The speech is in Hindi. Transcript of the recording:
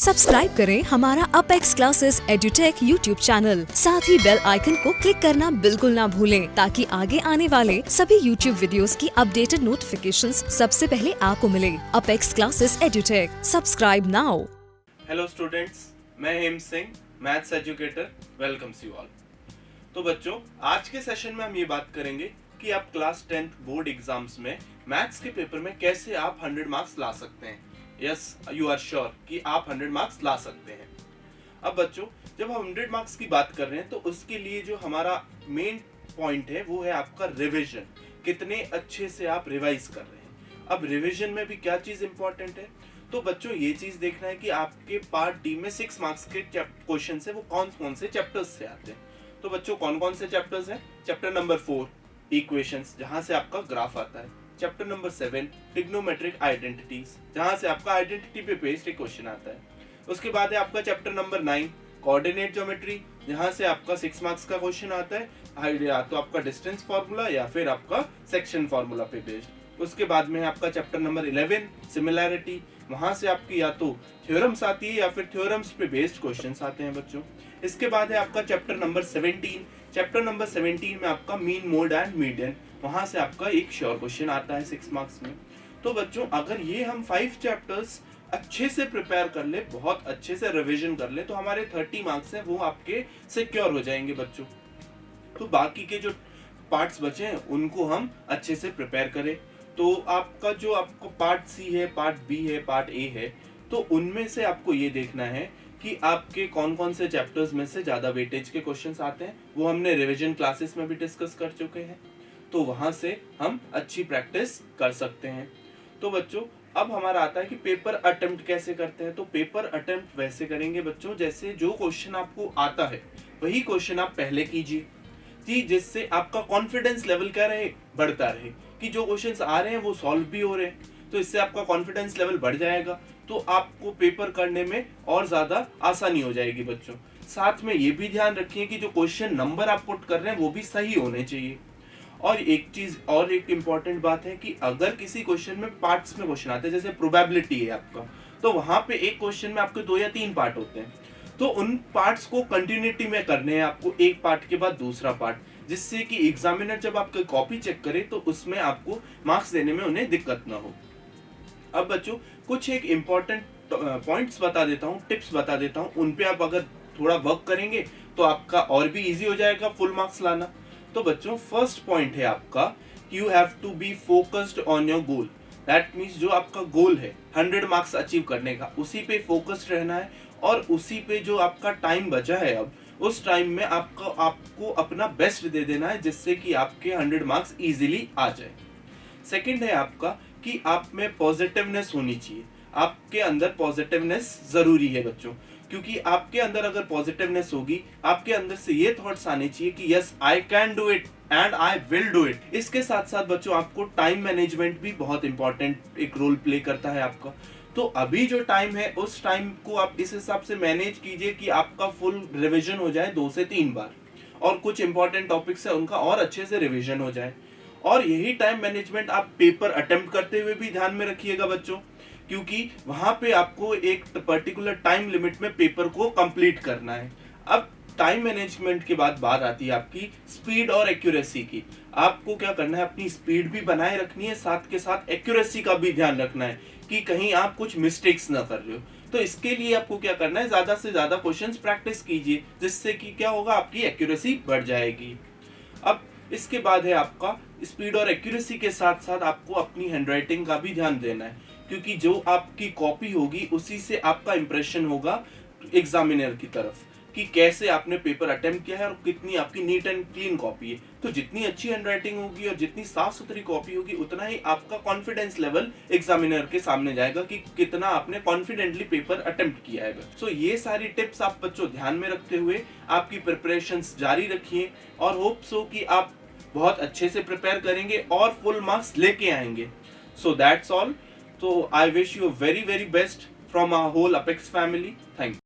सब्सक्राइब करें हमारा Apex Classes Edutech YouTube channel, साथ ही बेल आइकन को क्लिक करना बिल्कुल ना भूलें ताकि आगे आने वाले सभी यूट्यूब वीडियोस की अपडेटेड नोटिफिकेशंस सबसे पहले आपको मिले। Apex Classes Edutech, subscribe now. Hello students, मैं Hem Singh, maths educator, welcomes you all. तो बच्चों, आज के सेशन में हम ये बात करेंगे कि आप क्लास 10th बोर्ड एग्जाम्स में मैथ्स के पेपर में कैसे आप 100 मार्क्स ला सकते हैं। यस, यू आर श्योर कि आप 100 मार्क्स ला सकते हैं। अब बच्चों, जब हम 100 मार्क्स की बात कर रहे हैं तो उसके लिए जो हमारा मेन पॉइंट है वो है आपका रिवीजन। कितने अच्छे से आप रिवाइज कर रहे हैं। अब रिवीजन में भी क्या चीज इंपॉर्टेंट है, तो बच्चों ये चीज देखना है कि आपके पार्ट डी में 6 मार्क्स के क्वेश्चन है वो कौन कौन से चैप्टर्स से आते हैं। तो बच्चों, कौन कौन से चैप्टर्स हैं? चैप्टर नंबर 4 इक्वेशंस, जहां से आपका ग्राफ आता है। चैप्टर नंबर 7 ट्रिग्नोमेट्रिक आइडेंटिटीज, जहां से आपका आइडेंटिटी पे बेस्ड एक क्वेश्चन आता है। उसके बाद है आपका चैप्टर नंबर 9 कोऑर्डिनेट ज्योमेट्री, जहां से आपका 6 मार्क्स का क्वेश्चन आता है, या तो आपका डिस्टेंस फार्मूला या फिर आपका सेक्शन फार्मूला पे बेस्ड। उसके बाद में है आपका चैप्टर नंबर 11 सिमिलैरिटी, वहां से आपकी या तो थ्योरम्स आती है या फिर थ्योरम्स पे बेस्ड क्वेश्चंस आते हैं बच्चों। इसके बाद है आपका चैप्टर नंबर 17। चैप्टर नंबर 17 में आपका मीन, मोड एंड मीडियन, वहां से आपका एक श्योर क्वेश्चन आता है 6 मार्क्स में। तो बच्चों, अगर ये हम 5 चैप्टर्स अच्छे से प्रिपेयर कर ले, बहुत अच्छे से रिवीजन कर ले, तो हमारे 30 मार्क्स हैं वो आपके सिक्योर हो जाएंगे बच्चों। तो बाकी के जो पार्ट्स बचे हैं उनको हम अच्छे से प्रिपेयर करें। तो आपका जो आपको पार्ट सी है, पार्ट बी है, पार्ट ए है, तो उनमें से आपको ये देखना है कि आपके कौन कौन से चैप्टर्स में से ज्यादा वेटेज के क्वेश्चंस आते हैं। वो हमने रिवीजन क्लासेस में भी डिस्कस कर चुके हैं, तो वहां से हम अच्छी प्रैक्टिस कर सकते हैं। तो बच्चों, अब हमारा आता है कि पेपर अटेम्प्ट कैसे करते हैं। तो पेपर अटेम्प्ट वैसे करेंगे बच्चों, जैसे जो क्वेश्चन आपको आता है वही क्वेश्चन आप पहले कीजिए, जिससे आपका कॉन्फिडेंस लेवल क्या रहे, बढ़ता रहे, कि जो क्वेश्चंस आ रहे हैं वो सॉल्व भी हो रहे हैं। तो इससे आपका कॉन्फिडेंस लेवल बढ़ जाएगा, तो आपको पेपर करने में और ज्यादा आसानी हो जाएगी बच्चों। साथ में ये भी ध्यान रखिए कि जो क्वेश्चन नंबर आप पुट कर रहे हैं वो भी सही होने चाहिए। और एक चीज और एक इम्पॉर्टेंट बात है कि अगर किसी क्वेश्चन में पार्ट्स में क्वेश्चन आते हैं, जैसे प्रोबेबिलिटी है आपका, तो वहां पे एक क्वेश्चन में आपके 2 या 3 पार्ट होते हैं, तो उन पार्ट्स को कंटिन्यूटी में करने हैं आपको, एक पार्ट के बाद दूसरा पार्ट, जिससे कि एग्जामिनर जब आपकी कॉपी चेक करे तो उसमें आपको मार्क्स देने में उन्हें दिक्कत ना हो। अब बच्चों, कुछ एक इम्पॉर्टेंट पॉइंट्स बता देता हूँ, टिप्स बता देता हूँ, उन पे आप अगर थोड़ा वर्क करेंगे तो आपका और भी इजी हो जाएगा फुल मार्क्स लाना। तो बच्चों, फर्स्ट पॉइंट है आपका, you have to be focused on your goal. That means जो आपका गोल है 100 मार्क्स अचीव करने का, उसी पे फोकस्ड रहना है, और उसी पे जो आपका टाइम बचा है अब, उस टाइम में आपको अपना बेस्ट दे देना है, जिससे कि आपके 100 मार्क्स इजीली आ जाए। सेकंड है आपका कि आप में पॉजिटिवनेस होनी चाहिए। आपके अंदर पॉजिटिवनेस जरूरी है बच्चों, क्योंकि आपके अंदर अगर पॉजिटिवनेस होगी, आपके अंदर से ये थॉट्स आने चाहिए कि yes, I can do it and I will do it. इसके साथ साथ बच्चों, आपको टाइम मैनेजमेंट भी बहुत इंपॉर्टेंट एक रोल प्ले करता है आपका। तो अभी जो टाइम है उस टाइम को आप इस हिसाब से मैनेज कीजिए कि आपका फुल रिवीजन हो जाए 2 से 3 बार, और कुछ इंपॉर्टेंट टॉपिक्स है उनका और अच्छे से रिवीजन हो जाए। और यही टाइम मैनेजमेंट आप पेपर अटेम्प्ट करते हुए भी ध्यान में रखिएगा बच्चों, क्योंकि वहां पे आपको एक पर्टिकुलर टाइम लिमिट में पेपर को कंप्लीट करना है। अब टाइम मैनेजमेंट के बाद बात आती है आपकी स्पीड और एक्यूरेसी की। आपको क्या करना है, अपनी स्पीड भी बनाए रखनी है, साथ के साथ एक्यूरेसी का भी ध्यान रखना है कि कहीं आप कुछ मिस्टेक्स ना कर रहे हो। तो इसके लिए आपको क्या करना है, ज्यादा से ज्यादा क्वेश्चंस प्रैक्टिस कीजिए, जिससे कि क्या होगा, आपकी एक्यूरेसी बढ़ जाएगी। अब इसके बाद है आपका स्पीड और एक्यूरेसी के साथ साथ आपको अपनी हैंडराइटिंग का भी ध्यान देना है, क्योंकि जो आपकी कॉपी होगी उसी से आपका इंप्रेशन होगा एग्जामिनर की तरफ कि कैसे आपने पेपर अटेम्प्ट किया है और कितनी आपकी नीट एंड क्लीन कॉपी है। तो जितनी अच्छी हैंडराइटिंग होगी और जितनी साफ सुथरी कॉपी होगी, उतना ही आपका कॉन्फिडेंस लेवल एग्जामिनर के सामने जाएगा कि कितना आपने कॉन्फिडेंटली पेपर अटेम्प्ट किया है। सो ये सारी टिप्स आप बच्चों ध्यान में रखते हुए आपकी प्रिपरेशंस जारी रखिए, और होप सो कि आप बहुत अच्छे से प्रिपेयर करेंगे और फुल मार्क्स लेके आएंगे। So that's all. So I wish you very best from our whole Apex family. Thank you.